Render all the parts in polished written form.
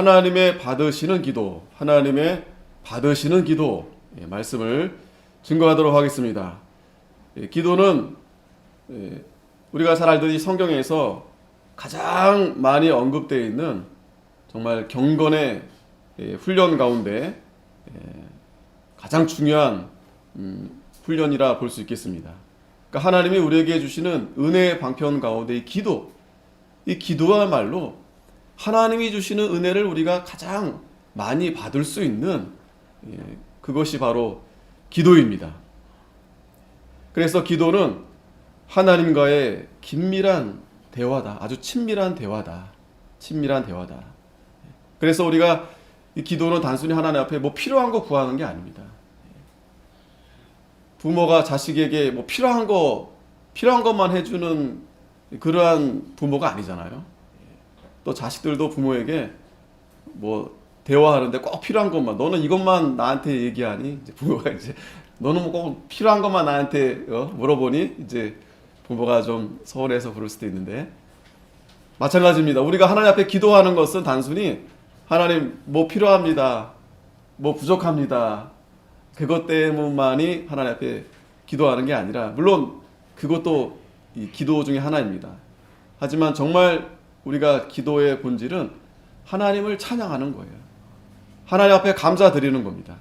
하나님의 받으시는 기도, 하나님의 받으시는 기도, 말씀을 증거하도록 하겠습니다. 기도는 우리가 잘 알듯이 성경에서 가장 많이 언급되어 있는 정말 경건의 훈련 가운데 가장 중요한 훈련이라 볼 수 있겠습니다. 그러니까 하나님이 우리에게 주시는 은혜의 방편 가운데 이 기도야말로 하나님이 주시는 은혜를 우리가 가장 많이 받을 수 있는 그것이 바로 기도입니다. 그래서 기도는 하나님과의 긴밀한 대화다. 아주 친밀한 대화다. 친밀한 대화다. 그래서 우리가 이 기도는 단순히 하나님 앞에 뭐 필요한 거 구하는 게 아닙니다. 부모가 자식에게 뭐 필요한 것만 해주는 그러한 부모가 아니잖아요. 또 자식들도 부모에게 뭐 대화하는데 꼭 필요한 것만, 너는 이것만 나한테 얘기하니? 이제 부모가 이제 너는 뭐 꼭 필요한 것만 나한테 물어보니? 이제 부모가 좀 서운해서 그럴 수도 있는데, 마찬가지입니다. 우리가 하나님 앞에 기도하는 것은 단순히 하나님 뭐 필요합니다, 뭐 부족합니다, 그것 때문만이 하나님 앞에 기도하는 게 아니라, 물론 그것도 이 기도 중에 하나입니다. 하지만 정말 우리가 기도의 본질은 하나님을 찬양하는 거예요. 하나님 앞에 감사드리는 겁니다.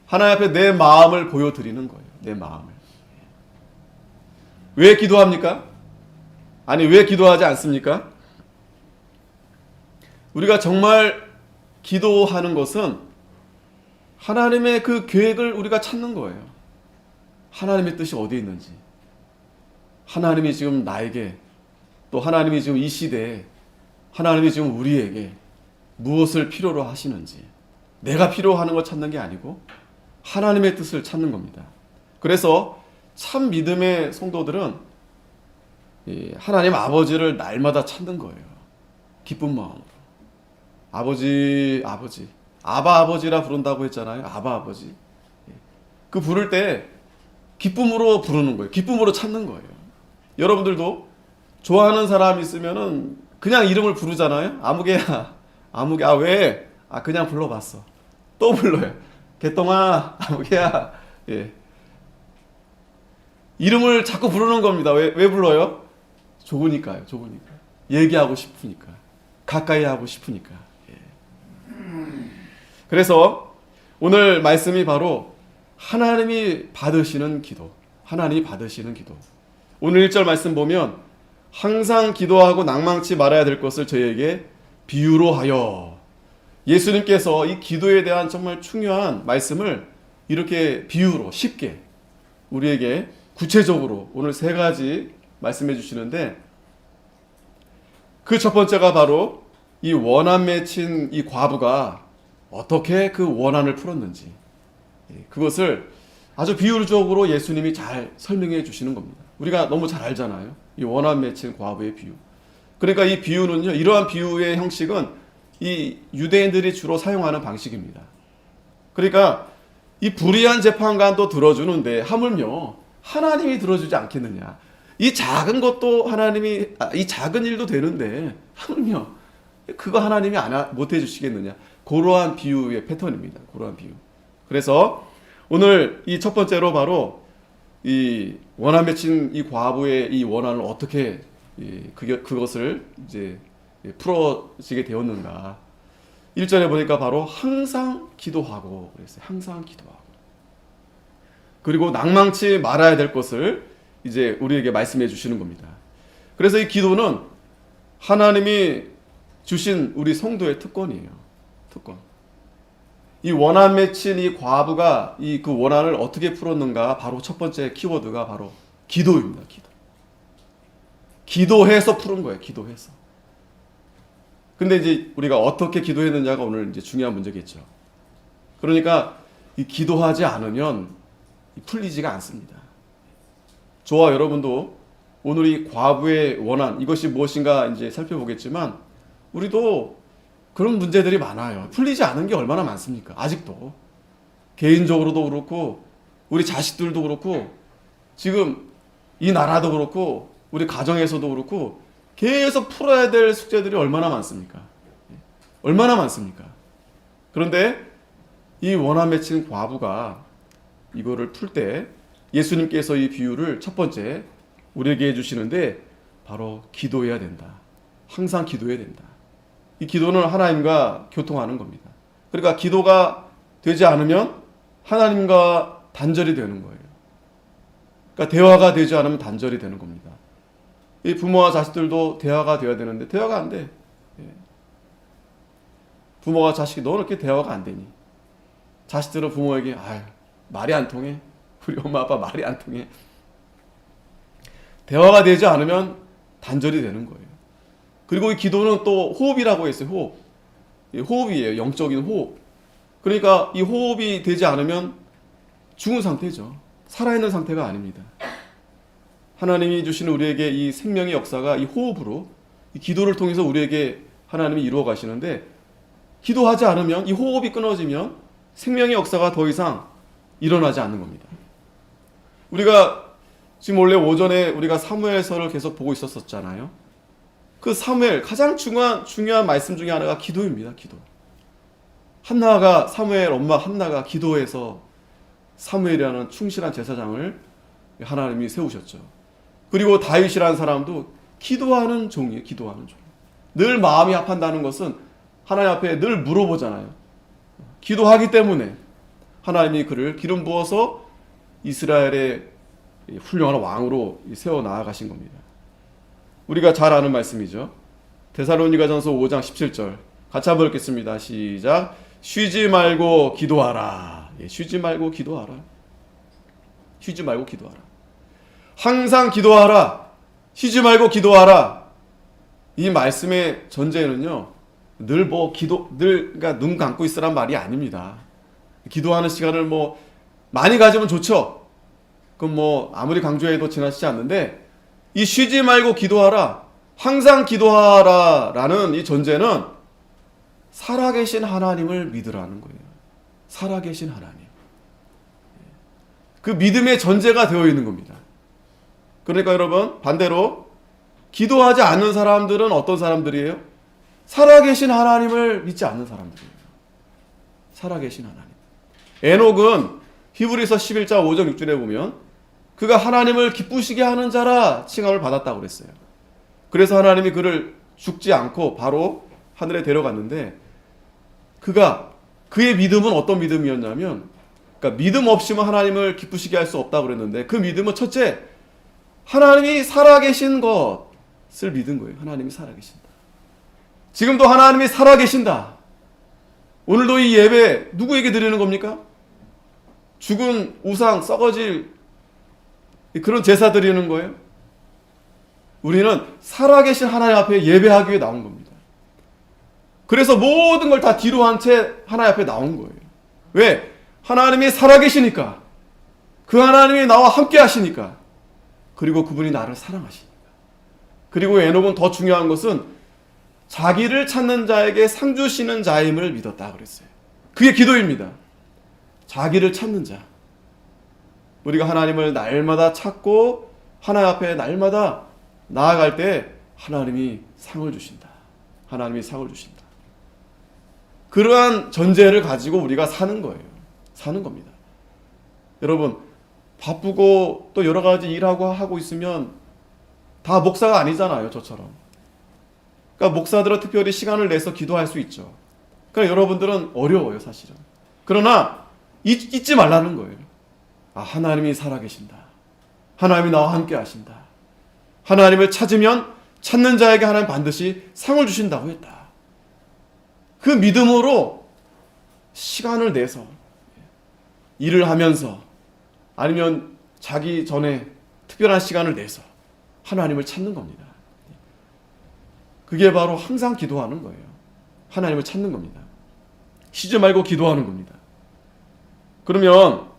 하나님 앞에 내 마음을 보여드리는 거예요. 내 마음을. 왜 기도합니까? 아니, 왜 기도하지 않습니까? 우리가 정말 기도하는 것은 하나님의 그 계획을 우리가 찾는 거예요. 하나님의 뜻이 어디에 있는지, 하나님이 지금 나에게, 또 하나님이 지금 이 시대에, 하나님이 지금 우리에게 무엇을 필요로 하시는지, 내가 필요하는 걸 찾는 게 아니고 하나님의 뜻을 찾는 겁니다. 그래서 참 믿음의 성도들은 하나님 아버지를 날마다 찾는 거예요. 기쁜 마음으로. 아버지, 아바 아버지라 부른다고 했잖아요. 아바 아버지. 그 부를 때 기쁨으로 부르는 거예요. 기쁨으로 찾는 거예요. 여러분들도 좋아하는 사람 있으면은 그냥 이름을 부르잖아요. 아무개야, 아무개. 왜? 그냥 불러봤어. 또 불러요. 개똥아, 아무개야. 예. 이름을 자꾸 부르는 겁니다. 왜 불러요? 좋으니까요. 좋으니까. 얘기하고 싶으니까. 가까이 하고 싶으니까. 예. 그래서 오늘 말씀이 바로 하나님이 받으시는 기도. 하나님이 받으시는 기도. 오늘 1절 말씀 보면 항상 기도하고 낭망치 말아야 될 것을 저희에게 비유로 하여, 예수님께서 이 기도에 대한 정말 중요한 말씀을 이렇게 비유로 쉽게 우리에게 구체적으로 오늘 3가지 말씀해 주시는데, 그 첫 번째가 바로 이 원한 맺힌 이 과부가 어떻게 그 원한을 풀었는지, 그것을 아주 비유적으로 예수님이 잘 설명해 주시는 겁니다. 우리가 너무 잘 알잖아요. 이 원한 맺힌 과부의 비유. 그러니까 이 비유는요, 이러한 비유의 형식은 이 유대인들이 주로 사용하는 방식입니다. 그러니까 이 불의한 재판관도 들어주는데 하물며 하나님이 들어주지 않겠느냐. 이 작은 것도 하나님이, 이 작은 일도 되는데 하물며 그거 하나님이 못 해주시겠느냐. 그러한 비유의 패턴입니다. 그러한 비유. 그래서 오늘 이 첫 번째로 바로 이 원한 맺힌 이 과부의 이 원한을 어떻게 그것을 이제 풀어지게 되었는가. 1절에 보니까 바로 항상 기도하고 그랬어요. 항상 기도하고. 그리고 낭망치 말아야 될 것을 이제 우리에게 말씀해 주시는 겁니다. 그래서 이 기도는 하나님이 주신 우리 성도의 특권이에요. 특권. 이 원한 맺힌 이 과부가 그 원한을 어떻게 풀었는가, 바로 첫 번째 키워드가 바로 기도입니다. 기도해서 푸른 거예요. 기도해서. 근데 이제 우리가 어떻게 기도했느냐가 오늘 이제 중요한 문제겠죠. 그러니까 이 기도하지 않으면 풀리지가 않습니다. 저와 여러분도 오늘 이 과부의 원한, 이것이 무엇인가 이제 살펴보겠지만, 우리도 그런 문제들이 많아요. 풀리지 않은 게 얼마나 많습니까? 아직도. 개인적으로도 그렇고, 우리 자식들도 그렇고, 지금 이 나라도 그렇고, 우리 가정에서도 그렇고, 계속 풀어야 될 숙제들이 얼마나 많습니까? 얼마나 많습니까? 그런데 이 원한 맺힌 과부가 이거를 풀 때 예수님께서 이 비유를 첫 번째 우리에게 해주시는데 바로 기도해야 된다. 항상 기도해야 된다. 이 기도는 하나님과 교통하는 겁니다. 그러니까 기도가 되지 않으면 하나님과 단절이 되는 거예요. 그러니까 대화가 되지 않으면 단절이 되는 겁니다. 이 부모와 자식들도 대화가 되어야 되는데 대화가 안 돼. 부모가 자식이 너는 이렇게 대화가 안 되니? 자식들은 부모에게 말이 안 통해. 우리 엄마 아빠 말이 안 통해. 대화가 되지 않으면 단절이 되는 거예요. 그리고 이 기도는 또 호흡이라고 했어요. 호흡. 호흡이에요. 영적인 호흡. 그러니까 이 호흡이 되지 않으면 죽은 상태죠. 살아있는 상태가 아닙니다. 하나님이 주시는 우리에게 이 생명의 역사가 이 호흡으로 이 기도를 통해서 우리에게 하나님이 이루어 가시는데 기도하지 않으면 이 호흡이 끊어지면 생명의 역사가 더 이상 일어나지 않는 겁니다. 우리가 지금 원래 오전에 우리가 사무엘서를 계속 보고 있었잖아요. 그 사무엘 가장 중요한 말씀 중에 하나가 기도입니다. 기도. 한나가 사무엘 엄마 한나가 기도해서 사무엘이라는 충실한 제사장을 하나님이 세우셨죠. 그리고 다윗이라는 사람도 기도하는 종이에요. 기도하는 종. 늘 마음이 합한다는 것은 하나님 앞에 늘 물어보잖아요. 기도하기 때문에 하나님이 그를 기름 부어서 이스라엘의 훌륭한 왕으로 세워 나아가신 겁니다. 우리가 잘 아는 말씀이죠. 데살로니가전서 5장 17절 같이 한번 읽겠습니다. 시작. 쉬지 말고 기도하라. 쉬지 말고 기도하라. 쉬지 말고 기도하라. 항상 기도하라. 쉬지 말고 기도하라. 이 말씀의 전제는요. 그러니까 눈 감고 있으란 말이 아닙니다. 기도하는 시간을 많이 가지면 좋죠. 그럼 아무리 강조해도 지나치지 않는데 이 쉬지 말고 기도하라. 항상 기도하라라는 이 전제는 살아계신 하나님을 믿으라는 거예요. 살아계신 하나님. 그 믿음의 전제가 되어 있는 겁니다. 그러니까 여러분 반대로 기도하지 않는 사람들은 어떤 사람들이에요? 살아계신 하나님을 믿지 않는 사람들이에요. 살아계신 하나님. 에녹은 히브리서 11장 5절 6절에 보면 그가 하나님을 기쁘시게 하는 자라 칭함을 받았다고 그랬어요. 그래서 하나님이 그를 죽지 않고 바로 하늘에 데려갔는데 그의 믿음은 어떤 믿음이었냐면 그러니까 믿음 없이는 하나님을 기쁘시게 할 수 없다고 그랬는데 그 믿음은 첫째 하나님이 살아계신 것을 믿은 거예요. 하나님이 살아계신다. 지금도 하나님이 살아계신다. 오늘도 이 예배 누구에게 드리는 겁니까? 죽은 우상 썩어질 그런 제사 드리는 거예요. 우리는 살아계신 하나님 앞에 예배하기 위해 나온 겁니다. 그래서 모든 걸 다 뒤로 한 채 하나님 앞에 나온 거예요. 왜? 하나님이 살아계시니까. 그 하나님이 나와 함께 하시니까. 그리고 그분이 나를 사랑하시니까. 그리고 에녹은 더 중요한 것은 자기를 찾는 자에게 상 주시는 자임을 믿었다 그랬어요. 그게 기도입니다. 자기를 찾는 자. 우리가 하나님을 날마다 찾고 하나님 앞에 날마다 나아갈 때 하나님이 상을 주신다. 하나님이 상을 주신다. 그러한 전제를 가지고 우리가 사는 거예요. 사는 겁니다. 여러분 바쁘고 또 여러 가지 일하고 하고 있으면 다 목사가 아니잖아요. 저처럼. 그러니까 목사들은 특별히 시간을 내서 기도할 수 있죠. 그러니까 여러분들은 어려워요. 사실은. 그러나 잊지 말라는 거예요. 하나님이 살아계신다. 하나님이 나와 함께 하신다. 하나님을 찾으면 찾는 자에게 하나님 반드시 상을 주신다고 했다. 그 믿음으로 시간을 내서 일을 하면서 아니면 자기 전에 특별한 시간을 내서 하나님을 찾는 겁니다. 그게 바로 항상 기도하는 거예요. 하나님을 찾는 겁니다. 쉬지 말고 기도하는 겁니다. 그러면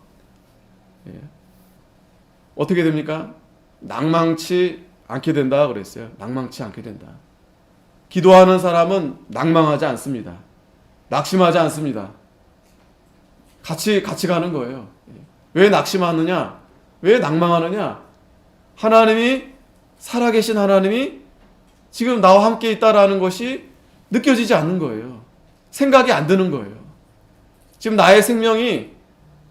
어떻게 됩니까? 낭망치 않게 된다 그랬어요. 낭망치 않게 된다. 기도하는 사람은 낭망하지 않습니다. 낙심하지 않습니다. 같이 가는 거예요. 왜 낙심하느냐? 왜 낭망하느냐? 하나님이 살아계신 하나님이 지금 나와 함께 있다라는 것이 느껴지지 않는 거예요. 생각이 안 드는 거예요. 지금 나의 생명이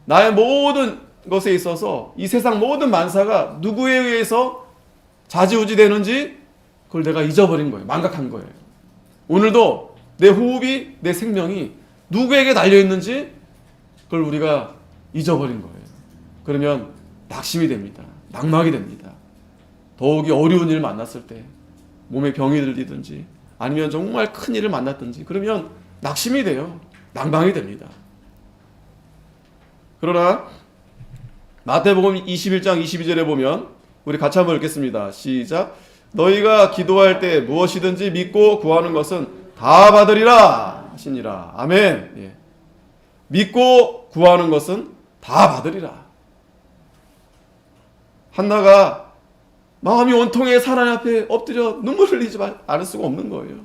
나의 모든 것에 있어서 이 세상 모든 만사가 누구에 의해서 좌지우지 되는지 그걸 내가 잊어버린 거예요. 망각한 거예요. 오늘도 내 호흡이, 내 생명이 누구에게 달려있는지 그걸 우리가 잊어버린 거예요. 그러면 낙심이 됩니다. 낙망이 됩니다. 더욱이 어려운 일을 만났을 때 몸에 병이 들리든지 아니면 정말 큰 일을 만났든지 그러면 낙심이 돼요. 낭망이 됩니다. 그러나 마태복음 21장 22절에 보면 우리 같이 한번 읽겠습니다. 시작. 너희가 기도할 때 무엇이든지 믿고 구하는 것은 다 받으리라 하시니라. 아멘. 예. 믿고 구하는 것은 다 받으리라. 한나가 마음이 원통해서 하나님 앞에 엎드려 눈물을 흘리지 않을 수가 없는 거예요.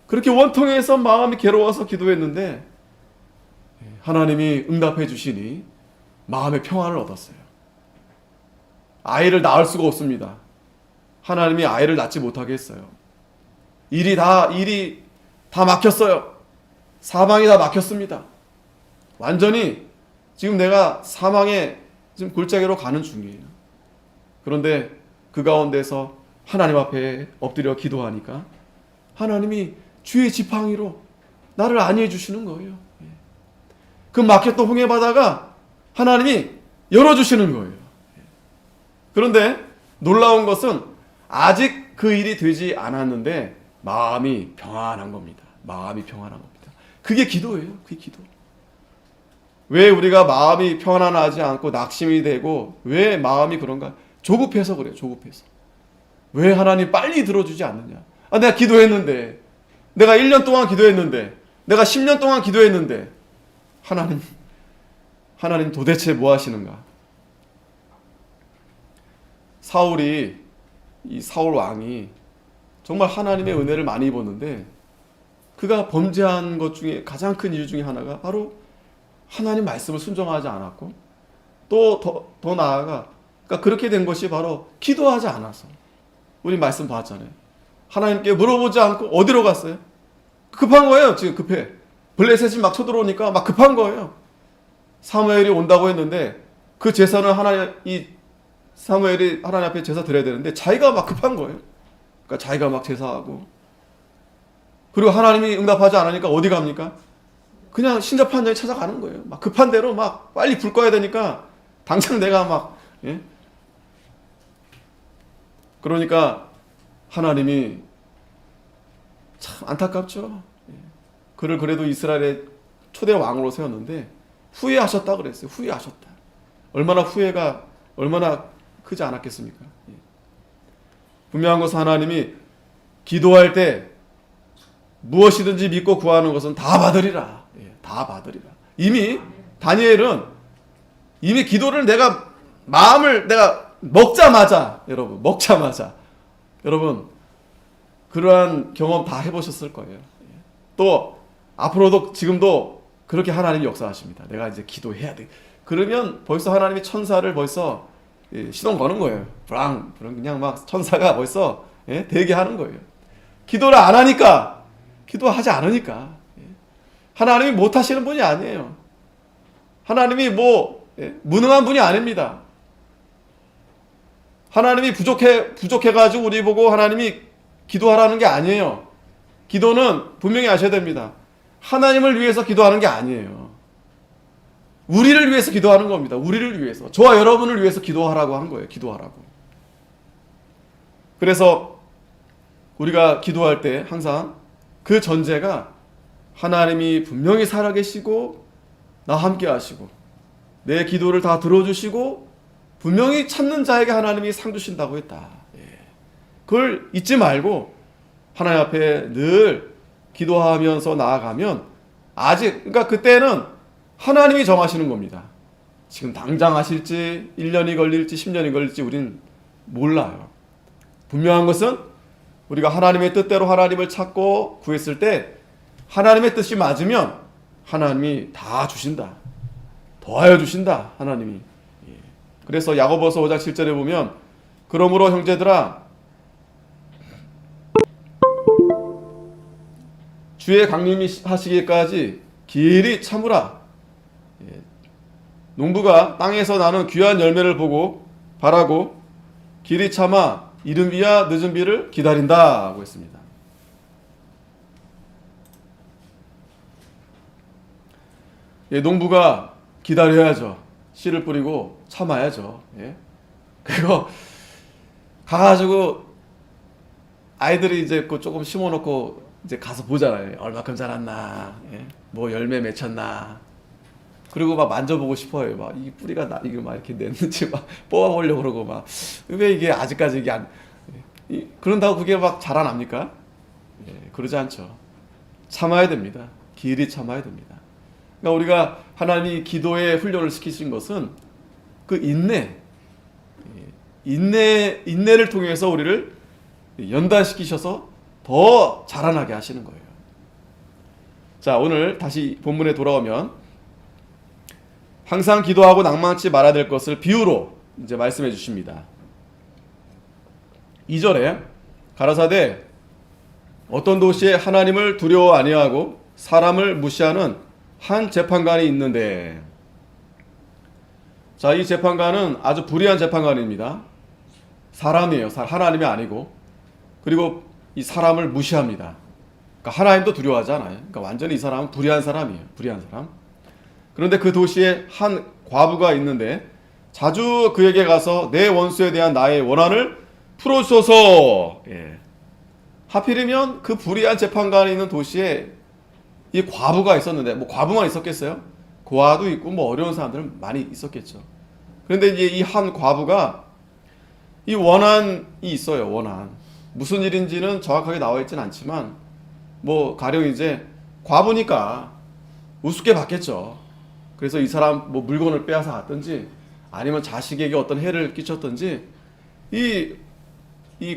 그렇게 원통해서 마음이 괴로워서 기도했는데 하나님이 응답해 주시니 마음의 평안을 얻었어요. 아이를 낳을 수가 없습니다. 하나님이 아이를 낳지 못하게 했어요. 일이 다 막혔어요. 사방이 다 막혔습니다. 완전히 지금 내가 사망의 지금 골짜기로 가는 중이에요. 그런데 그 가운데서 하나님 앞에 엎드려 기도하니까 하나님이 주의 지팡이로 나를 안위해 주시는 거예요. 그 막혔던 홍해 바다가 하나님이 열어주시는 거예요. 그런데 놀라운 것은 아직 그 일이 되지 않았는데 마음이 평안한 겁니다. 마음이 평안한 겁니다. 그게 기도예요. 그게 기도. 왜 우리가 마음이 평안하지 않고 낙심이 되고 왜 마음이 그런가? 조급해서 그래요. 조급해서. 왜 하나님 빨리 들어주지 않느냐? 내가 기도했는데, 내가 1년 동안 기도했는데, 내가 10년 동안 기도했는데 하나님 도대체 뭐 하시는가? 사울 왕이 정말 하나님의 은혜를 많이 입었는데 그가 범죄한 것 중에 가장 큰 이유 중에 하나가 바로 하나님 말씀을 순종하지 않았고 또 더 나아가 그러니까 그렇게 된 것이 바로 기도하지 않아서. 우리 말씀 봤잖아요. 하나님께 물어보지 않고 어디로 갔어요? 급한 거예요. 지금 급해. 블레셋이 막 쳐들어오니까 막 급한 거예요. 사무엘이 온다고 했는데 그 제사는 사무엘이 하나님 앞에 제사 드려야 되는데 자기가 막 급한 거예요. 그러니까 자기가 막 제사하고 그리고 하나님이 응답하지 않으니까 어디 갑니까? 그냥 신접한 자에 찾아가는 거예요. 막 급한 대로 막 빨리 불 꺼야 되니까 당장 내가 막 그러니까 하나님이 참 안타깝죠. 그를 그래도 이스라엘의 초대 왕으로 세웠는데 후회하셨다 그랬어요. 후회하셨다. 얼마나 크지 않았겠습니까? 분명한 것은 하나님이 기도할 때 무엇이든지 믿고 구하는 것은 다 받으리라. 다 받으리라. 이미 다니엘은 이미 기도를 마음을 먹자마자 여러분 그러한 경험 다 해보셨을 거예요. 또 앞으로도 지금도 그렇게 하나님이 역사하십니다. 내가 이제 기도해야 돼. 그러면 벌써 하나님이 천사를 벌써 시동 거는 거예요. 그냥 막 천사가 벌써 대기하는 거예요. 기도를 안 하니까, 기도하지 않으니까. 하나님이 못 하시는 분이 아니에요. 하나님이 무능한 분이 아닙니다. 하나님이 부족해가지고 우리 보고 하나님이 기도하라는 게 아니에요. 기도는 분명히 아셔야 됩니다. 하나님을 위해서 기도하는 게 아니에요. 우리를 위해서 기도하는 겁니다. 우리를 위해서. 저와 여러분을 위해서 기도하라고 한 거예요. 기도하라고. 그래서 우리가 기도할 때 항상 그 전제가 하나님이 분명히 살아계시고 나 함께 하시고 내 기도를 다 들어주시고 분명히 찾는 자에게 하나님이 상 주신다고 했다. 그걸 잊지 말고 하나님 앞에 늘 기도하면서 나아가면 그러니까 그때는 하나님이 정하시는 겁니다. 지금 당장 하실지 1년이 걸릴지 10년이 걸릴지 우리는 몰라요. 분명한 것은 우리가 하나님의 뜻대로 하나님을 찾고 구했을 때 하나님의 뜻이 맞으면 하나님이 다 주신다. 더하여 주신다. 하나님이. 그래서 야고보서 5장 7절에 보면 그러므로 형제들아 주의 강림이 하시기까지 길이 참으라. 예. 농부가 땅에서 나는 귀한 열매를 보고 바라고 길이 참아 이른 비야 늦은 비를 기다린다고 했습니다. 예, 농부가 기다려야죠. 씨를 뿌리고 참아야죠. 예. 그리고 가가지고 아이들이 이제 그 조금 심어놓고 이제 가서 보잖아요. 얼마큼 자랐나, 예. 뭐 열매 맺혔나. 그리고 막 만져보고 싶어요. 막 이 뿌리가 이거 막 이렇게 냈는지 막 뽑아보려고 그러고 막 왜 이게 아직까지 이게 그런다고 그게 막 자라납니까? 예, 그러지 않죠. 참아야 됩니다. 길이 참아야 됩니다. 그러니까 우리가 하나님이 기도에 훈련을 시키신 것은 그 인내를 통해서 우리를 연단시키셔서 더 자라나게 하시는 거예요. 자, 오늘 다시 본문에 돌아오면 항상 기도하고 낭망치 말아야 될 것을 비유로 이제 말씀해 주십니다. 2절에 가라사대 어떤 도시에 하나님을 두려워 아니하고 사람을 무시하는 한 재판관이 있는데, 자, 이 재판관은 아주 불의한 재판관입니다. 사람이에요. 하나님이 아니고. 그리고 이 사람을 무시합니다. 그러니까 하나님도 두려워하지 않아요. 그러니까 완전히 이 사람은 불의한 사람이에요. 불의한 사람. 그런데 그 도시에 한 과부가 있는데 자주 그에게 가서 내 원수에 대한 나의 원한을 풀어주소서. 예. 하필이면 그 불의한 재판관이 있는 도시에 이 과부가 있었는데, 뭐 과부만 있었겠어요? 고아도 있고 뭐 어려운 사람들은 많이 있었겠죠. 그런데 이제 이 한 과부가 이 원한이 있어요. 원한. 무슨 일인지는 정확하게 나와 있지는 않지만 뭐 가령 이제 과부니까 우습게 봤겠죠. 그래서 이 사람 뭐 물건을 빼앗아 갔든지 아니면 자식에게 어떤 해를 끼쳤든지 이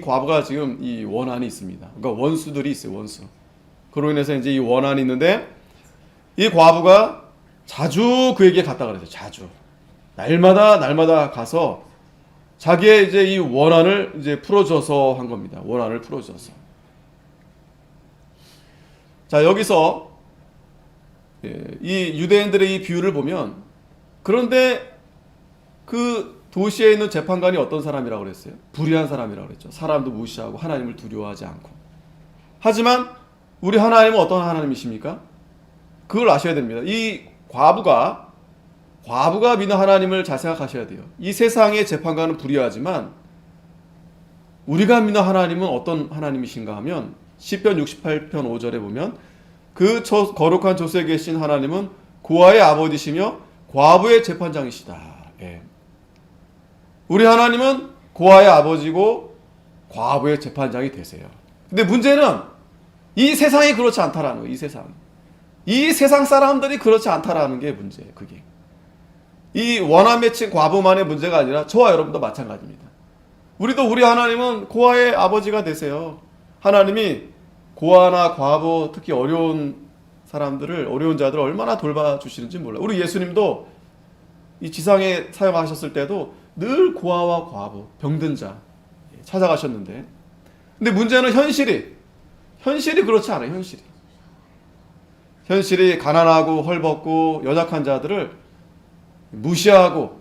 과부가 지금 이 원한이 있습니다. 그러니까 원수들이 있어요. 원수. 그로 인해서 이제 이 원한이 있는데 이 과부가 자주 그에게 갔다 그랬어요. 자주. 날마다 가서 자기의 이제 이 원한을 이제 풀어줘서 한 겁니다. 원한을 풀어줘서. 자, 여기서 이 유대인들의 이 비유를 보면, 그런데 그 도시에 있는 재판관이 어떤 사람이라고 그랬어요? 불의한 사람이라고 그랬죠. 사람도 무시하고 하나님을 두려워하지 않고. 하지만 우리 하나님은 어떤 하나님이십니까? 그걸 아셔야 됩니다. 이 과부가 믿는 하나님을 잘 생각하셔야 돼요. 이 세상의 재판관은 불의하지만 우리가 믿는 하나님은 어떤 하나님이신가 하면 시편 68편 5절에 보면 그 거룩한 조수에 계신 하나님은 고아의 아버지시며 과부의 재판장이시다. 예. 우리 하나님은 고아의 아버지고 과부의 재판장이 되세요. 근데 문제는 이 세상이 그렇지 않다라는 거예요. 이 세상 사람들이 그렇지 않다라는 게 문제예요. 그게 이 원한 맺힌 과부만의 문제가 아니라 저와 여러분도 마찬가지입니다. 우리도 우리 하나님은 고아의 아버지가 되세요. 하나님이 고아나 과부, 특히 어려운 사람들을, 어려운 자들을 얼마나 돌봐주시는지 몰라요. 우리 예수님도 이 지상에 사역하셨을 때도 늘 고아와 과부, 병든 자 찾아가셨는데, 근데 문제는 현실이 그렇지 않아요. 현실이 가난하고 헐벗고 연약한 자들을 무시하고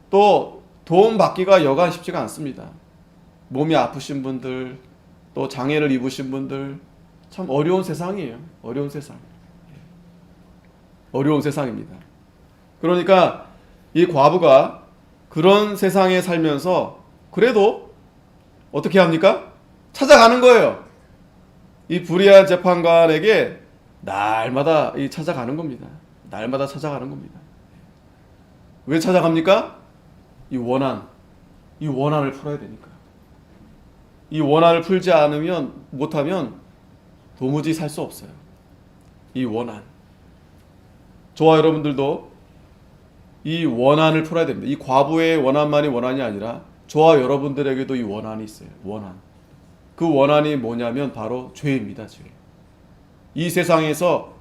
또 도움 받기가 여간 쉽지가 않습니다. 몸이 아프신 분들, 또 장애를 입으신 분들, 참 어려운 세상이에요. 어려운 세상입니다. 그러니까 이 과부가 그런 세상에 살면서 그래도 어떻게 합니까? 찾아가는 거예요. 이 불의한 재판관에게 날마다 찾아가는 겁니다. 날마다 찾아가는 겁니다. 왜 찾아갑니까? 이 원한을 풀어야 되니까. 이 원한을 풀지 못하면 도무지 살 수 없어요. 이 원한. 저와 여러분들도 이 원한을 풀어야 됩니다. 이 과부의 원한만이 원한이 아니라 저와 여러분들에게도 이 원한이 있어요. 원한. 그 원한이 뭐냐면 바로 죄입니다. 죄. 이 세상에서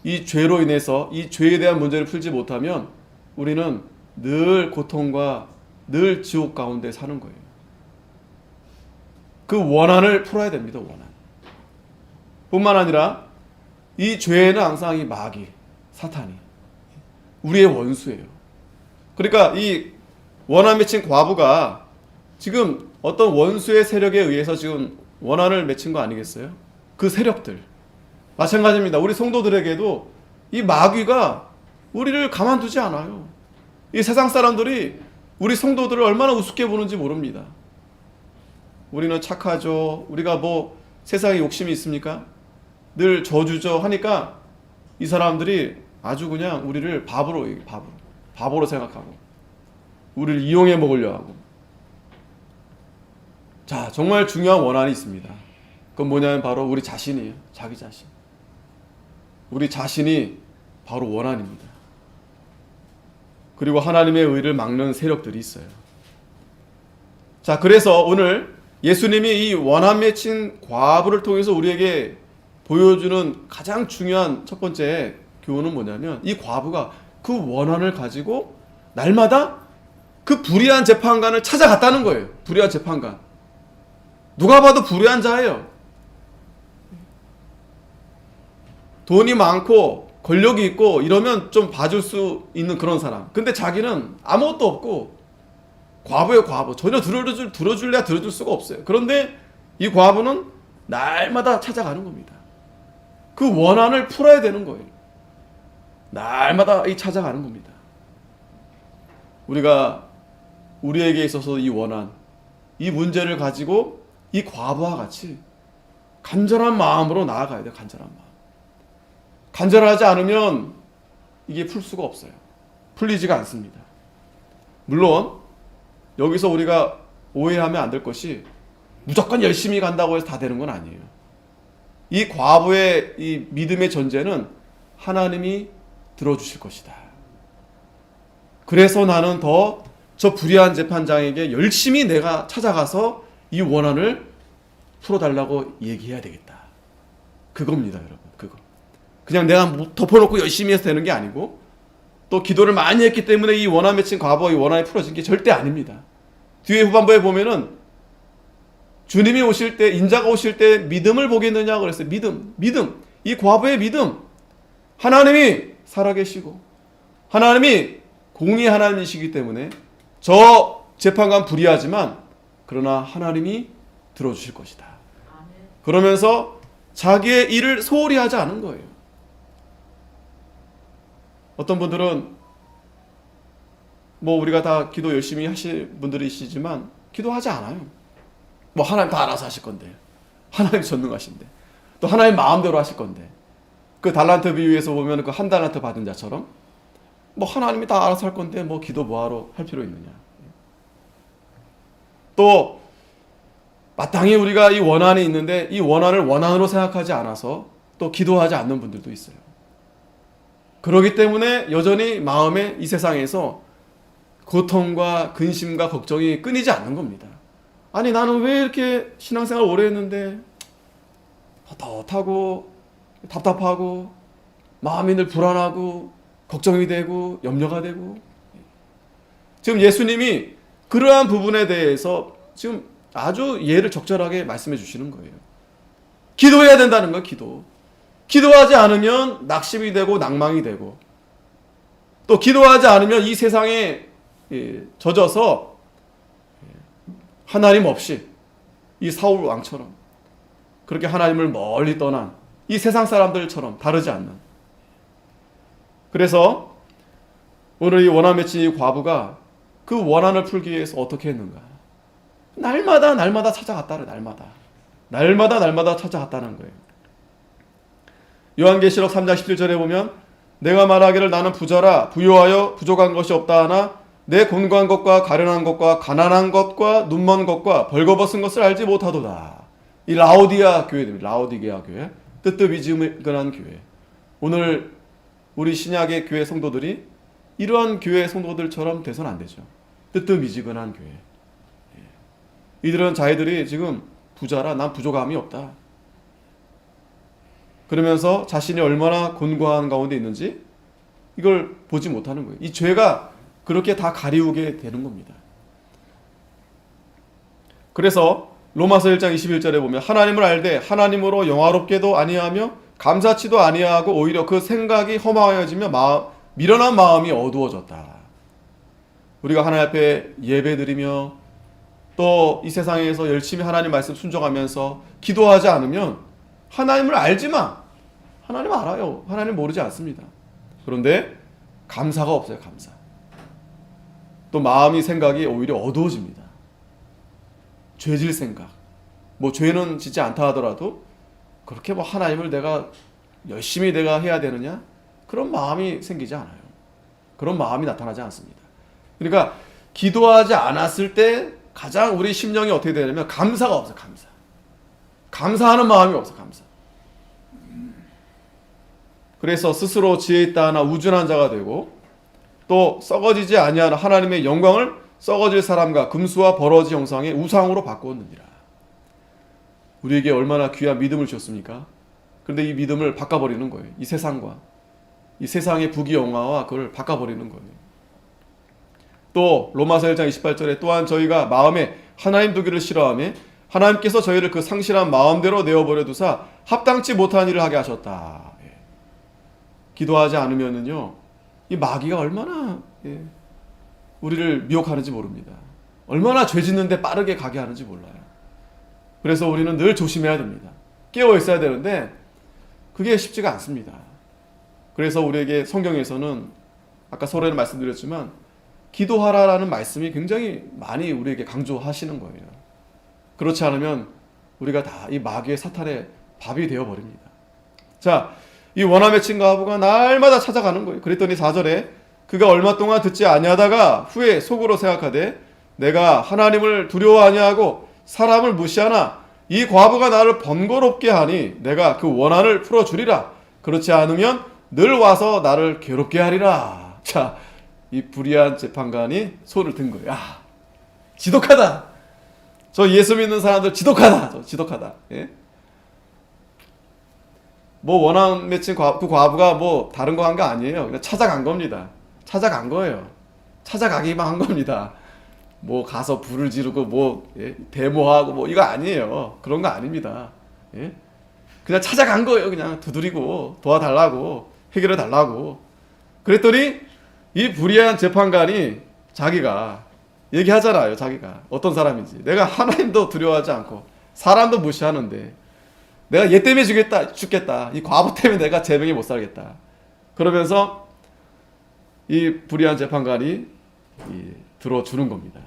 이 죄로 인해서 이 죄에 대한 문제를 풀지 못하면 우리는 늘 고통과 늘 지옥 가운데 사는 거예요. 그 원한을 풀어야 됩니다. 뿐만 아니라 이 죄는 항상 이 마귀, 사탄이 우리의 원수예요. 그러니까 이 원한 맺힌 과부가 지금 어떤 원수의 세력에 의해서 지금 원한을 맺힌 거 아니겠어요? 그 세력들 마찬가지입니다. 우리 성도들에게도 이 마귀가 우리를 가만두지 않아요. 이 세상 사람들이 우리 성도들을 얼마나 우습게 보는지 모릅니다. 우리는 착하죠. 우리가 뭐 세상에 욕심이 있습니까? 늘 저주죠 하니까 이 사람들이 아주 그냥 우리를 바보로 생각하고 우리를 이용해 먹으려 하고. 자, 정말 중요한 원한이 있습니다. 그건 뭐냐면 바로 우리 자신이에요. 자기 자신. 우리 자신이 바로 원한입니다. 그리고 하나님의 의를 막는 세력들이 있어요. 자, 그래서 오늘 예수님이 이 원한 맺힌 과부를 통해서 우리에게 보여주는 가장 중요한 첫 번째 교훈은 뭐냐면 이 과부가 그 원한을 가지고 날마다 그 불의한 재판관을 찾아갔다는 거예요. 불의한 재판관. 누가 봐도 불의한 자예요. 돈이 많고 권력이 있고 이러면 좀 봐줄 수 있는 그런 사람. 근데 자기는 아무것도 없고 과부예요, 과부. 전혀 들어줄래야 들어줄 수가 없어요. 그런데 이 과부는 날마다 찾아가는 겁니다. 그 원한을 풀어야 되는 거예요. 날마다 찾아가는 겁니다. 우리가 우리에게 있어서 이 원한, 이 문제를 가지고 이 과부와 같이 간절한 마음으로 나아가야 돼요. 간절한 마음. 간절하지 않으면 이게 풀 수가 없어요. 풀리지가 않습니다. 물론 여기서 우리가 오해하면 안 될 것이 무조건 열심히 간다고 해서 다 되는 건 아니에요. 이 과부의 이 믿음의 전제는 하나님이 들어주실 것이다. 그래서 나는 더 저 불의한 재판장에게 열심히 내가 찾아가서 이 원한을 풀어달라고 얘기해야 되겠다. 그겁니다, 여러분. 그거. 그냥 내가 덮어놓고 열심히 해서 되는 게 아니고 또 기도를 많이 했기 때문에 이 원한 맺힌 과부와 이 원한이 풀어진 게 절대 아닙니다. 뒤에 후반부에 보면은 주님이 오실 때, 인자가 오실 때 믿음을 보겠느냐 그랬어요. 믿음. 이 과부의 믿음. 하나님이 살아계시고 하나님이 공의 하나님이시기 때문에 저 재판관 불의하지만 그러나 하나님이 들어주실 것이다. 그러면서 자기의 일을 소홀히 하지 않은 거예요. 어떤 분들은 뭐 우리가 다 기도 열심히 하실 분들이시지만 기도하지 않아요. 뭐 하나님 다 알아서 하실 건데, 하나님 전능하신데, 또 하나님 마음대로 하실 건데, 그 달란트 비유에서 보면 그 한 달란트 받은 자처럼 뭐 하나님이 다 알아서 할 건데 뭐 기도 뭐하러 할 필요 있느냐. 또 마땅히 우리가 이 원한이 있는데 이 원한을 원한으로 생각하지 않아서 또 기도하지 않는 분들도 있어요. 그렇기 때문에 여전히 마음에 이 세상에서 고통과 근심과 걱정이 끊이지 않는 겁니다. 아니 나는 왜 이렇게 신앙생활 오래 했는데 헛헛하고 답답하고 마음이 늘 불안하고 걱정이 되고 염려가 되고. 지금 예수님이 그러한 부분에 대해서 지금 아주 예를 적절하게 말씀해 주시는 거예요. 기도해야 된다는 거예요. 기도하지 않으면 낙심이 되고 낭망이 되고 또 기도하지 않으면 이 세상에 젖어서 하나님 없이 이 사울 왕처럼 그렇게 하나님을 멀리 떠난 이 세상 사람들처럼 다르지 않는. 그래서 오늘 이 원한 맺힌 이 과부가 그 원한을 풀기 위해서 어떻게 했는가? 날마다 찾아갔다를 날마다 찾아갔다는 거예요. 요한계시록 3장 17절에 보면 내가 말하기를 나는 부자라 부요하여 부족한 것이 없다 하나 내 곤고한 것과 가련한 것과 가난한 것과 눈먼 것과 벌거벗은 것을 알지 못하도다. 이 라오디아 교회입니다. 라오디게아 교회, 뜨뜻미지근한 교회. 오늘 우리 신약의 교회 성도들이 이러한 교회 성도들처럼 돼서는 안 되죠. 뜨뜻미지근한 교회. 이들은 자기들이 지금 부자라 난 부족함이 없다. 그러면서 자신이 얼마나 곤고한 가운데 있는지 이걸 보지 못하는 거예요. 이 죄가 그렇게 다 가리우게 되는 겁니다. 그래서 로마서 1장 21절에 보면 하나님을 알되 하나님으로 영화롭게도 아니하며 감사치도 아니하고 오히려 그 생각이 허망해지며 미련한 마음이 어두워졌다. 우리가 하나님 앞에 예배드리며 또 이 세상에서 열심히 하나님 말씀 순종하면서 기도하지 않으면 하나님을 알지만 하나님 알아요. 하나님 모르지 않습니다. 그런데 감사가 없어요. 감사. 또 마음이 생각이 오히려 어두워집니다. 죄질 생각. 뭐 죄는 짓지 않다 하더라도 그렇게 뭐 하나님을 내가 열심히 내가 해야 되느냐? 그런 마음이 생기지 않아요. 그런 마음이 나타나지 않습니다. 그러니까 기도하지 않았을 때 가장 우리 심령이 어떻게 되냐면 감사가 없어요. 감사. 감사하는 마음이 없어. 감사. 그래서 스스로 지혜 있다 하나 우준한 자가 되고 또 썩어지지 아니하는 하나님의 영광을 썩어질 사람과 금수와 버러지 형상의 우상으로 바꾸었느니라. 우리에게 얼마나 귀한 믿음을 주셨습니까? 그런데 이 믿음을 바꿔버리는 거예요. 이 세상과 이 세상의 부귀영화와 그걸 바꿔버리는 거예요. 또 로마서 1장 28절에 또한 저희가 마음에 하나님 두기를 싫어하며 하나님께서 저희를 그 상실한 마음대로 내어버려 두사 합당치 못한 일을 하게 하셨다. 예. 기도하지 않으면은요 이 마귀가 얼마나 우리를 미혹하는지 모릅니다. 얼마나 죄 짓는데 빠르게 가게 하는지 몰라요. 그래서 우리는 늘 조심해야 됩니다. 깨어 있어야 되는데 그게 쉽지가 않습니다. 그래서 우리에게 성경에서는 아까 서론에 말씀드렸지만 기도하라라는 말씀이 굉장히 많이 우리에게 강조하시는 거예요. 그렇지 않으면 우리가 다 이 마귀의 사탄의 밥이 되어버립니다. 자, 이 원함 맺힌 과부가 날마다 찾아가는 거예요. 그랬더니 4절에 그가 얼마 동안 듣지 아니하다가 후에 속으로 생각하되 내가 하나님을 두려워 아니하고 사람을 무시하나 이 과부가 나를 번거롭게 하니 내가 그 원한을 풀어주리라. 그렇지 않으면 늘 와서 나를 괴롭게 하리라. 자, 이 불의한 재판관이 손을 든 거예요. 아, 지독하다. 저 예수 믿는 사람들 지독하다. 저 지독하다. 예? 뭐 원한 맺힌 그 과부가 뭐 다른 거 한 거 아니에요. 그냥 찾아간 겁니다. 찾아간 거예요. 찾아가기만 한 겁니다. 뭐 가서 불을 지르고 뭐 데모하고 뭐 이거 아니에요. 그런 거 아닙니다. 예? 그냥 찾아간 거예요. 그냥 두드리고 도와달라고 해결해 달라고. 그랬더니 이 불의한 재판관이 자기가 얘기하잖아요. 자기가 어떤 사람인지. 내가 하나님도 두려워하지 않고 사람도 무시하는데 내가 얘 때문에 죽겠다. 이 과부 때문에 내가 제명에 못 살겠다. 그러면서 이 불의한 재판관이 들어주는 겁니다.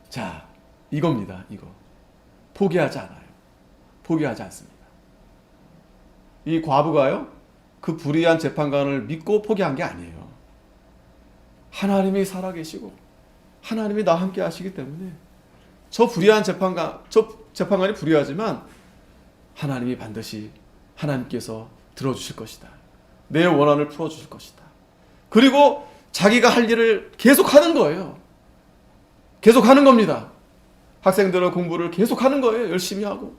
자, 이겁니다. 이거. 포기하지 않아요. 포기하지 않습니다. 이 과부가요. 그 불의한 재판관을 믿고 포기한 게 아니에요. 하나님이 살아계시고 하나님이 나와 함께 하시기 때문에 저 재판관이 불의하지만 하나님이 반드시 하나님께서 들어주실 것이다. 내 원한을 풀어주실 것이다. 그리고 자기가 할 일을 계속하는 거예요. 계속하는 겁니다. 학생들은 공부를 계속하는 거예요. 열심히 하고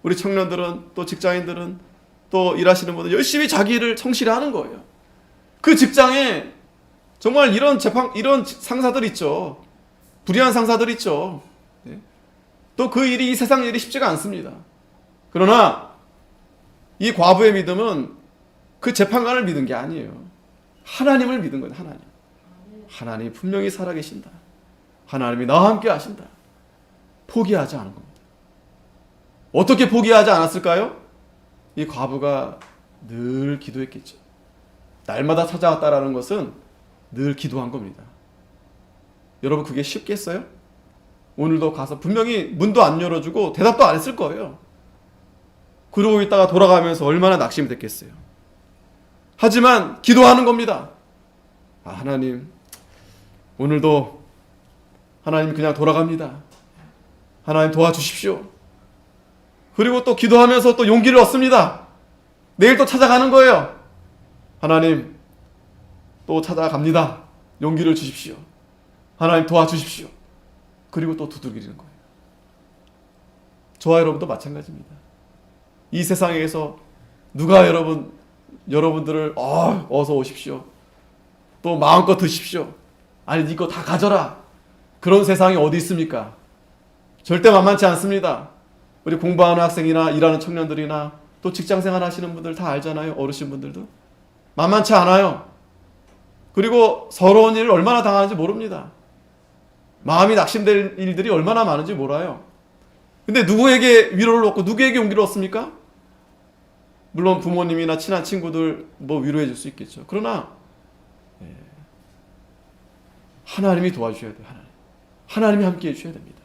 우리 청년들은 또 직장인들은 또 일하시는 분들 열심히 자기 일을 성실히 하는 거예요. 그 직장에 정말 이런 상사들 있죠. 불의한 상사들 있죠. 또 그 일이 이 세상 일이 쉽지가 않습니다. 그러나 이 과부의 믿음은 그 재판관을 믿은 게 아니에요. 하나님을 믿은 거예요. 하나님이 분명히 살아계신다. 하나님이 나와 함께 하신다. 포기하지 않은 겁니다. 어떻게 포기하지 않았을까요? 이 과부가 늘 기도했겠죠. 날마다 찾아왔다라는 것은 늘 기도한 겁니다. 여러분 그게 쉽겠어요? 오늘도 가서 분명히 문도 안 열어주고 대답도 안 했을 거예요. 그러고 있다가 돌아가면서 얼마나 낙심이 됐겠어요. 하지만 기도하는 겁니다. 아, 하나님 오늘도 하나님 그냥 돌아갑니다. 하나님 도와주십시오. 그리고 또 기도하면서 또 용기를 얻습니다. 내일 또 찾아가는 거예요. 하나님 또 찾아갑니다. 용기를 주십시오. 하나님 도와주십시오. 그리고 또 두들기는 거예요. 저와 여러분도 마찬가지입니다. 이 세상에서 누가 여러분들을 어서 오십시오. 또 마음껏 드십시오. 아니 이거 다 가져라. 그런 세상이 어디 있습니까? 절대 만만치 않습니다. 우리 공부하는 학생이나 일하는 청년들이나 또 직장생활 하시는 분들 다 알잖아요. 어르신분들도 만만치 않아요. 그리고 서러운 일을 얼마나 당하는지 모릅니다. 마음이 낙심될 일들이 얼마나 많은지 몰라요. 근데 누구에게 위로를 얻고 누구에게 용기를 얻습니까? 물론 부모님이나 친한 친구들 뭐 위로해 줄 수 있겠죠. 그러나 하나님이 도와주셔야 돼요. 하나님이 함께 해주셔야 됩니다.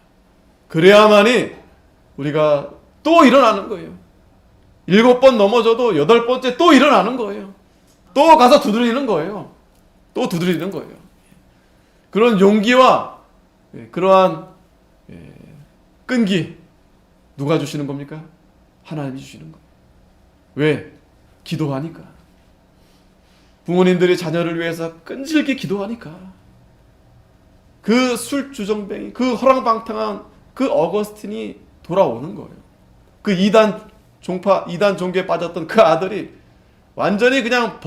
그래야만이 우리가 또 일어나는 거예요. 7번 넘어져도 8번째 또 일어나는 거예요. 또 가서 두드리는 거예요. 또 두드리는 거예요. 그런 용기와 그러한 끈기 누가 주시는 겁니까? 하나님이 주시는 거예요. 왜? 기도하니까. 부모님들이 자녀를 위해서 끈질기 기도하니까. 그 술주정뱅이, 그 허랑방탕한 그 어거스틴이 돌아오는 거예요. 그 이단 종교에 빠졌던 그 아들이 완전히 그냥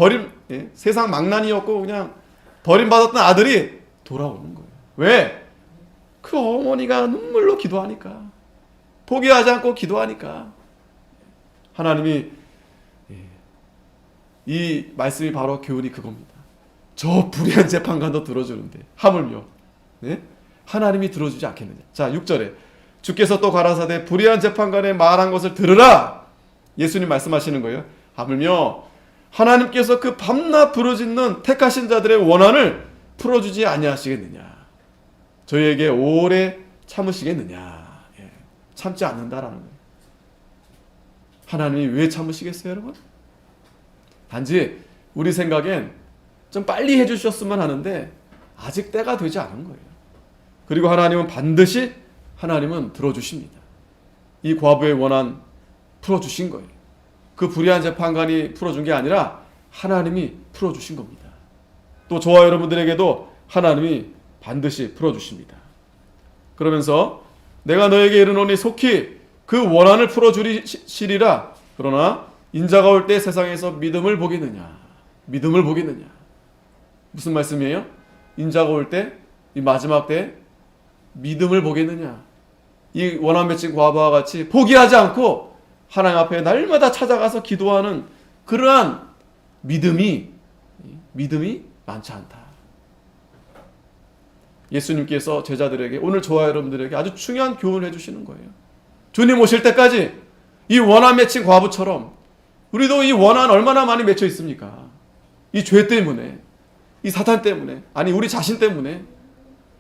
세상 망난이었고 그냥 버림받았던 아들이 돌아오는 거예요. 왜? 그 어머니가 눈물로 기도하니까. 포기하지 않고 기도하니까. 하나님이 이 말씀이 바로 교훈이 그겁니다. 저 불의한 재판관도 들어주는데 하물며 하나님이 들어주지 않겠느냐. 자, 6절에 주께서 또 가라사대 불의한 재판관의 말한 것을 들으라. 예수님 말씀하시는 거예요. 하물며 하나님께서 그 밤낮 부르짖는 택하신 자들의 원한을 풀어주지 아니하시겠느냐. 저희에게 오래 참으시겠느냐. 참지 않는다라는 거예요. 하나님이 왜 참으시겠어요, 여러분? 단지 우리 생각엔 좀 빨리 해주셨으면 하는데 아직 때가 되지 않은 거예요. 그리고 하나님은 반드시 들어주십니다. 이 과부의 원한 풀어주신 거예요. 그 불의한 재판관이 풀어준 게 아니라 하나님이 풀어주신 겁니다. 또 저와 여러분들에게도 하나님이 반드시 풀어주십니다. 그러면서 내가 너에게 이르노니 속히 그 원한을 풀어주시리라. 그러나 인자가 올 때 세상에서 믿음을 보겠느냐. 믿음을 보겠느냐. 무슨 말씀이에요? 인자가 올 때, 이 마지막 때 믿음을 보겠느냐. 이 원한 맺힌 과부와 같이 포기하지 않고 하나님 앞에 날마다 찾아가서 기도하는 그러한 믿음이 많지 않다. 예수님께서 제자들에게, 오늘 저와 여러분들에게 아주 중요한 교훈을 해주시는 거예요. 주님 오실 때까지 이 원한 맺힌 과부처럼 우리도 이 원한 얼마나 많이 맺혀 있습니까? 이 죄 때문에, 이 사탄 때문에, 아니 우리 자신 때문에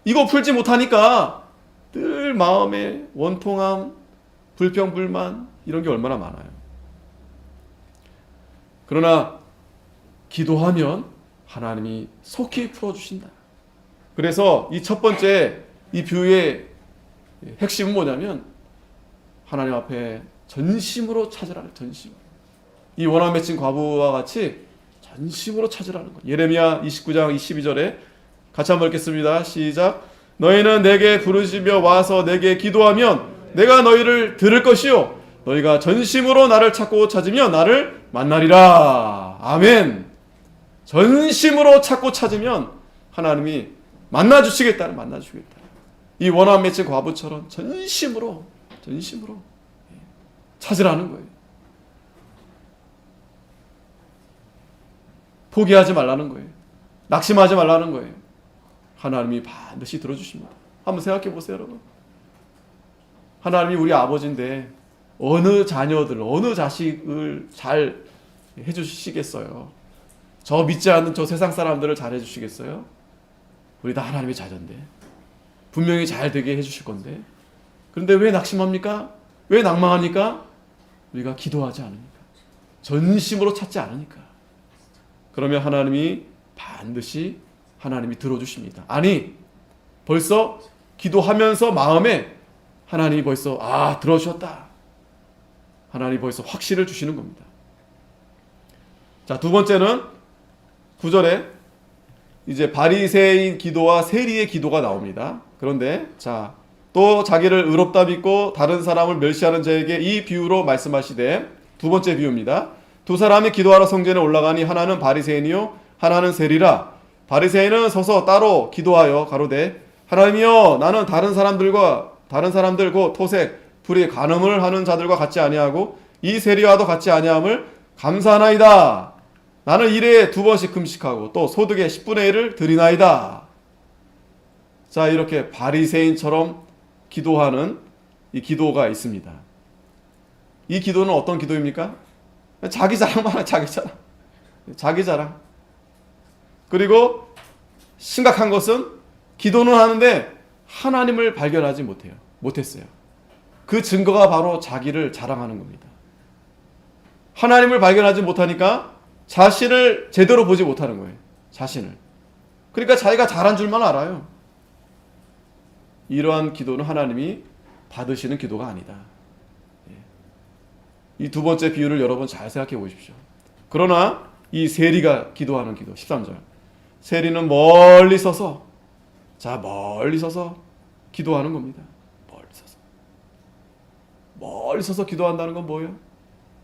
이거 풀지 못하니까 늘 마음에 원통함, 불평, 불만 이런 게 얼마나 많아요. 그러나 기도하면 하나님이 속히 풀어주신다. 그래서 이 첫 번째 이 비유의 핵심은 뭐냐면 하나님 앞에 전심으로 찾으라는 전심. 이 원한 맺힌 과부와 같이 전심으로 찾으라는 것. 예레미야 29장 22절에 같이 한번 읽겠습니다. 시작. 너희는 내게 부르시며 와서 내게 기도하면 내가 너희를 들을 것이요 너희가 전심으로 나를 찾고 찾으면 나를 만나리라. 아멘. 전심으로 찾고 찾으면 하나님이 만나주시겠다. 이 원한 맺힌 과부처럼 전심으로 찾으라는 거예요. 포기하지 말라는 거예요. 낙심하지 말라는 거예요. 하나님이 반드시 들어주십니다. 한번 생각해 보세요, 여러분. 하나님이 우리 아버지인데 어느 자녀들, 어느 자식을 잘 해주시겠어요? 저 믿지 않는 저 세상 사람들을 잘 해주시겠어요? 우리 다 하나님의 자녀인데 분명히 잘 되게 해주실 건데 그런데 왜 낙심합니까? 왜 낭망합니까? 우리가 기도하지 않으니까, 전심으로 찾지 않으니까. 그러면 하나님이 반드시 들어주십니다. 아니 벌써 기도하면서 마음에 하나님이 벌써 들어주셨다. 하나님이 벌써 확신을 주시는 겁니다. 자, 두 번째는 9절에 이제 바리새인 기도와 세리의 기도가 나옵니다. 그런데 자, 또 자기를 의롭다 믿고 다른 사람을 멸시하는 자에게 이 비유로 말씀하시되, 두 번째 비유입니다. 두 사람이 기도하러 성전에 올라가니 하나는 바리새인이요 하나는 세리라. 바리새인은 서서 따로 기도하여 가로되 하나님이여 나는 다른 사람들과 다른 사람들 곧 토색, 불의, 간음을 하는 자들과 같지 아니하고 이 세리와도 같지 아니함을 감사하나이다. 나는 일에 2번씩 금식하고 또 소득의 10분의 1을 드리나이다. 자, 이렇게 바리새인처럼 기도하는 이 기도가 있습니다. 이 기도는 어떤 기도입니까? 자기 자랑만 해, 자기 자랑. 자기 자랑. 그리고 심각한 것은 기도는 하는데 하나님을 발견하지 못했어요. 그 증거가 바로 자기를 자랑하는 겁니다. 하나님을 발견하지 못하니까 자신을 제대로 보지 못하는 거예요. 자신을. 그러니까 자기가 잘한 줄만 알아요. 이러한 기도는 하나님이 받으시는 기도가 아니다. 이 2번째 비유를 여러분 잘 생각해 보십시오. 그러나 이 세리가 기도하는 기도 13절. 세리는 멀리 서서 기도하는 겁니다. 멀리 서서 기도한다는 건 뭐예요?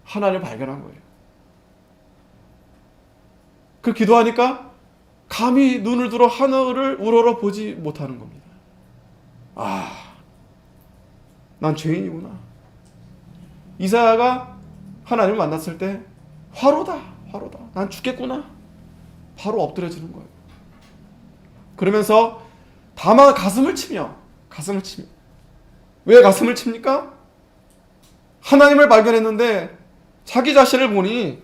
하나님을 발견한 거예요. 그 기도하니까 감히 눈을 들어 하늘을 우러러 보지 못하는 겁니다. 난 죄인이구나. 이사야가 하나님을 만났을 때 화로다. 난 죽겠구나. 바로 엎드려지는 거예요. 그러면서 다만 가슴을 치며 왜 가슴을 칩니까? 하나님을 발견했는데 자기 자신을 보니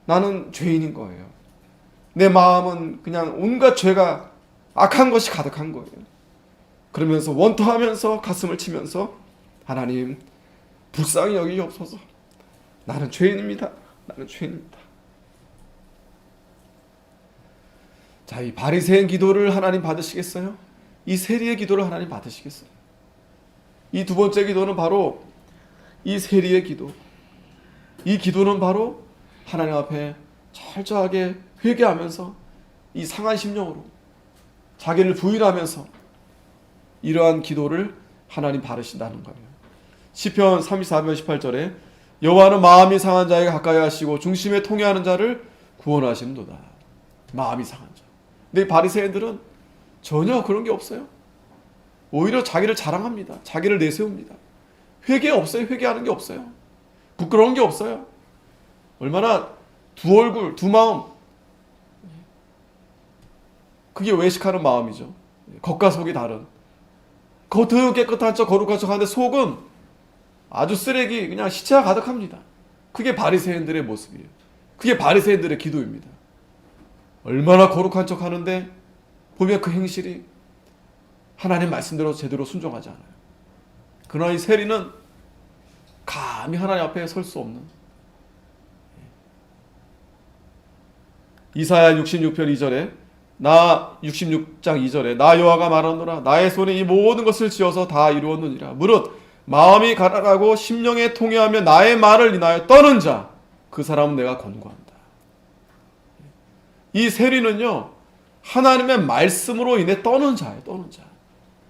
나는 죄인인 거예요. 내 마음은 그냥 온갖 죄가 악한 것이 가득한 거예요. 그러면서 원통하면서 가슴을 치면서 하나님 불쌍히 여기옵소서. 나는 죄인입니다. 자, 이 바리새인 기도를 하나님 받으시겠어요? 이 세리의 기도를 하나님 받으시겠어요? 이 2번째 기도는 바로 이 세리의 기도. 이 기도는 바로 하나님 앞에 철저하게 회개하면서 이 상한 심령으로 자기를 부인하면서 이러한 기도를 하나님 받으신다는 거예요. 시편 34편 18절에 여호와는 마음이 상한 자에게 가까이 하시고 중심에 통회하는 자를 구원하시는도다. 마음이 상한 자. 근데 바리새인들은 전혀 그런 게 없어요. 오히려 자기를 자랑합니다. 자기를 내세웁니다. 회개 없어요. 회개하는 게 없어요. 부끄러운 게 없어요. 얼마나 두 얼굴, 두 마음. 그게 외식하는 마음이죠. 겉과 속이 다른. 겉은 깨끗한 척 거룩한 척 하는데 속은 아주 쓰레기, 그냥 시체가 가득합니다. 그게 바리새인들의 모습이에요. 그게 바리새인들의 기도입니다. 얼마나 거룩한 척 하는데 보면 그 행실이 하나님 말씀대로 제대로 순종하지 않아요. 그러나 이 세리는 감히 하나님 앞에 설 수 없는. 이사야 66편 2절에 66장 2절에 나 여호와가 말하노라 나의 손이 이 모든 것을 지어서 다 이루었느니라. 무릇 마음이 가난하고 심령에 통회하며 나의 말을 인하여 떠는 자 그 사람은 내가 권고한다. 이 세리는요 하나님의 말씀으로 인해 떠는 자예요. 떠는 자.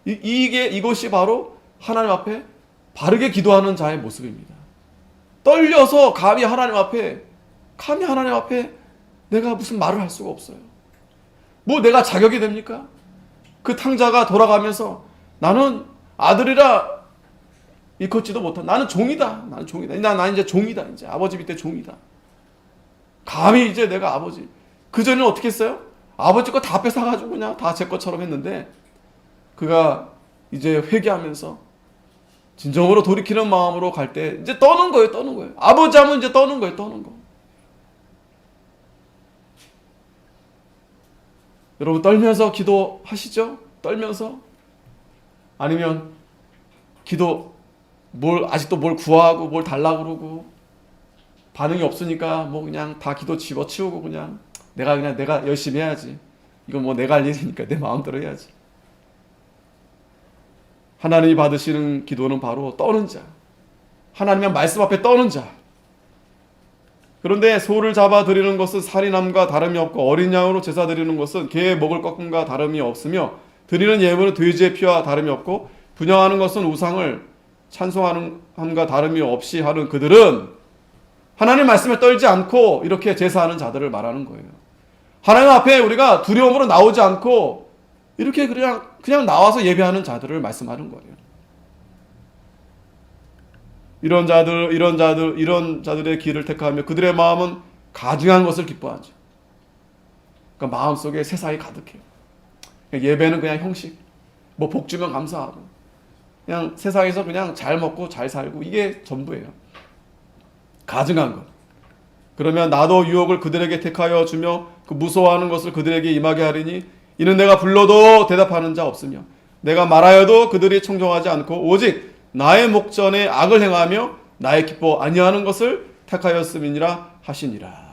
이것이 바로 하나님 앞에 바르게 기도하는 자의 모습입니다. 떨려서 감히 하나님 앞에 내가 무슨 말을 할 수가 없어요. 뭐 내가 자격이 됩니까? 그 탕자가 돌아가면서 나는 아들이라 일컫지도 못한 나는 종이다. 나 이제 종이다. 이제 아버지 밑에 종이다. 감히 이제 내가 아버지. 그전에는 어떻게 했어요? 아버지 거 다 뺏어가지고 그냥 다 제 것처럼 했는데 그가 이제 회개하면서 진정으로 돌이키는 마음으로 갈 때 이제 떠는 거예요. 아버지 하면 이제 떠는 거예요. 여러분 떨면서 기도하시죠? 떨면서? 아니면 아직도 뭘 구하고 뭘 달라고 그러고 반응이 없으니까 뭐 그냥 다 기도 집어치우고 그냥 내가 열심히 해야지. 이건 뭐 내가 할 일이니까 내 마음대로 해야지. 하나님이 받으시는 기도는 바로 떠는 자. 하나님의 말씀 앞에 떠는 자. 그런데 소를 잡아 드리는 것은 살인함과 다름이 없고 어린 양으로 제사 드리는 것은 개의 먹을 것과 다름이 없으며 드리는 예물은 돼지의 피와 다름이 없고 분향하는 것은 우상을 찬송함과 다름이 없이 하는 그들은 하나님 말씀에 떨지 않고 이렇게 제사하는 자들을 말하는 거예요. 하나님 앞에 우리가 두려움으로 나오지 않고 이렇게 그냥 나와서 예배하는 자들을 말씀하는 거예요. 이런 자들의 길을 택하며 그들의 마음은 가증한 것을 기뻐하죠. 그러니까 마음속에 세상이 가득해요. 예배는 그냥 형식, 뭐 복 주면 감사하고, 그냥 세상에서 그냥 잘 먹고 잘 살고, 이게 전부예요. 가증한 것. 그러면 나도 유혹을 그들에게 택하여 주며 그 무서워하는 것을 그들에게 임하게 하리니 이는 내가 불러도 대답하는 자 없으며 내가 말하여도 그들이 청종하지 않고 오직 나의 목전에 악을 행하며 나의 기뻐 아니하는 것을 택하였음이니라 하시니라.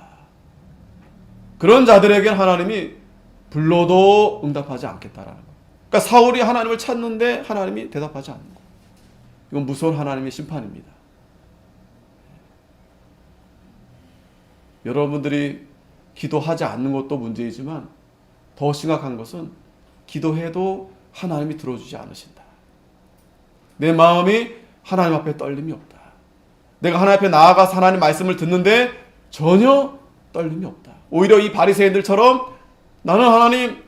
그런 자들에게는 하나님이 불러도 응답하지 않겠다라는 거예요. 그러니까 사울이 하나님을 찾는데 하나님이 대답하지 않는 거예요. 이건 무서운 하나님의 심판입니다. 여러분들이 기도하지 않는 것도 문제이지만 더 심각한 것은 기도해도 하나님이 들어주지 않으신다. 내 마음이 하나님 앞에 떨림이 없다. 내가 하나님 앞에 나아가서 하나님 말씀을 듣는데 전혀 떨림이 없다. 오히려 이 바리새인들처럼 나는 하나님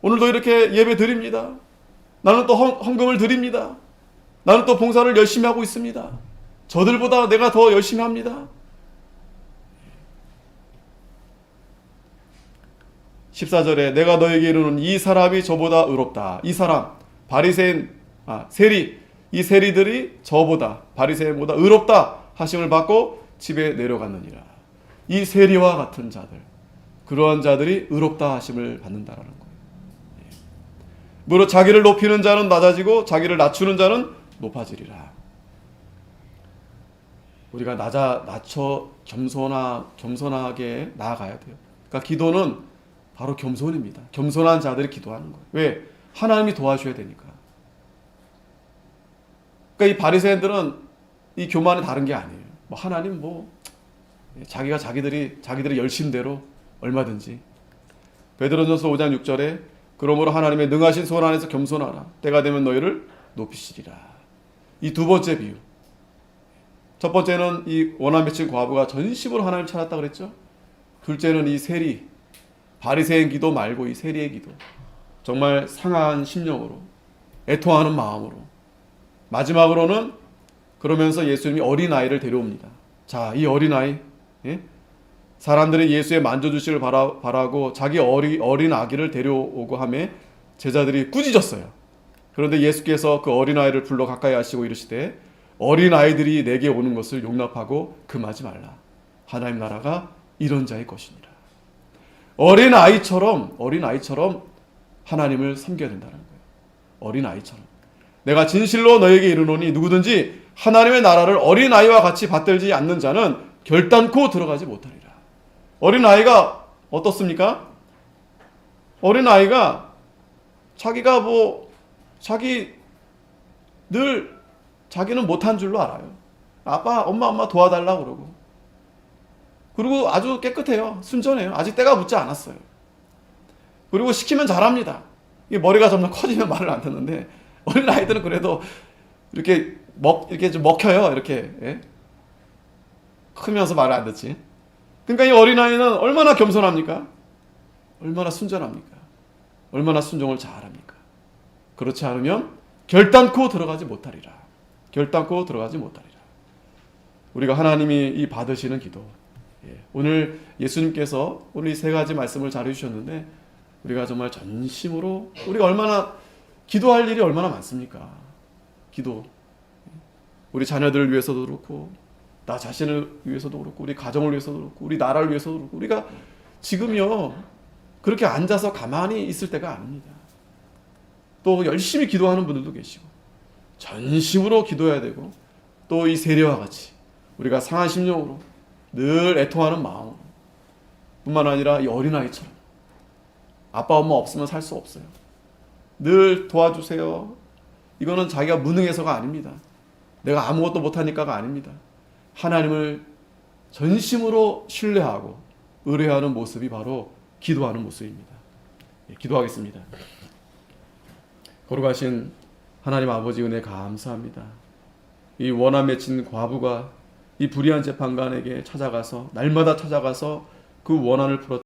오늘도 이렇게 예배 드립니다. 나는 또 헌금을 드립니다. 나는 또 봉사를 열심히 하고 있습니다. 저들보다 내가 더 열심히 합니다. 14절에 내가 너에게 이르는 이 사람이 저보다 의롭다. 이 사람 바리새인 세리, 이 세리들이 저보다 바리새인보다 의롭다 하심을 받고 집에 내려갔느니라. 이 세리와 같은 자들, 그러한 자들이 의롭다 하심을 받는다라는 거예요. 무릇 자기를 높이는 자는 낮아지고 자기를 낮추는 자는 높아지리라. 우리가 낮춰 겸손하게 나아가야 돼요. 그러니까 기도는 바로 겸손입니다. 겸손한 자들이 기도하는 거예요. 왜? 하나님이 도와줘야 되니까. 그러니까 이 바리새인들은 이 교만이 다른 게 아니에요. 뭐 하나님 자기들의 열심대로 얼마든지. 베드로전서 5장 6절에 그러므로 하나님의 능하신 손 안에서 겸손하라. 때가 되면 너희를 높이시리라. 이 두 번째 비유. 첫 번째는 이 원한 맺힌 과부가 전심으로 하나님을 찾았다 그랬죠. 둘째는 이 세리, 바리새인 기도 말고 이 세리의 기도. 정말 상한 심령으로, 애통하는 마음으로. 마지막으로는 그러면서 예수님이 어린아이를 데려옵니다. 자, 이 어린아이, 사람들이 예수의 만져주시를 바라고 자기 어린 아기를 데려오고 하매 제자들이 꾸짖었어요. 그런데 예수께서 그 어린아이를 불러 가까이 하시고 이르시되 어린아이들이 내게 오는 것을 용납하고 금하지 말라. 하나님 나라가 이런 자의 것이니라. 어린아이처럼 하나님을 섬겨야 된다는 거예요. 어린아이처럼. 내가 진실로 너에게 이르노니 누구든지 하나님의 나라를 어린아이와 같이 받들지 않는 자는 결단코 들어가지 못하리라. 어린아이가 어떻습니까? 어린아이가 자기는 못한 줄로 알아요. 아빠, 엄마 도와달라고 그러고. 그리고 아주 깨끗해요. 순전해요. 아직 때가 묻지 않았어요. 그리고 시키면 잘합니다. 이게 머리가 점점 커지면 말을 안 듣는데 어린아이들은 그래도 이렇게 좀 먹혀요. 이렇게. 예? 크면서 말을 안 듣지. 그러니까 이 어린아이는 얼마나 겸손합니까? 얼마나 순전합니까? 얼마나 순종을 잘합니까? 그렇지 않으면 결단코 들어가지 못하리라. 결단코 들어가지 못하리라. 우리가 하나님이 이 받으시는 기도. 오늘 예수님께서 오늘 이 세 가지 말씀을 잘 해주셨는데 우리가 정말 전심으로 우리가 얼마나 기도할 일이 얼마나 많습니까? 기도. 우리 자녀들을 위해서도 그렇고 나 자신을 위해서도 그렇고 우리 가정을 위해서도 그렇고 우리 나라를 위해서도 그렇고 우리가 지금요 그렇게 앉아서 가만히 있을 때가 아닙니다. 또 열심히 기도하는 분들도 계시고 전심으로 기도해야 되고 또 이 세리와 같이 우리가 상한 심령으로 늘 애통하는 마음으로 뿐만 아니라 이 어린아이처럼 아빠 엄마 없으면 살 수 없어요. 늘 도와주세요. 이거는 자기가 무능해서가 아닙니다. 내가 아무것도 못하니까가 아닙니다. 하나님을 전심으로 신뢰하고 의뢰하는 모습이 바로 기도하는 모습입니다. 기도하겠습니다. 거룩하신 하나님 아버지 은혜 감사합니다. 이 원한 맺힌 과부가 이 불의한 재판관에게 찾아가서 날마다 찾아가서 그 원한을 풀었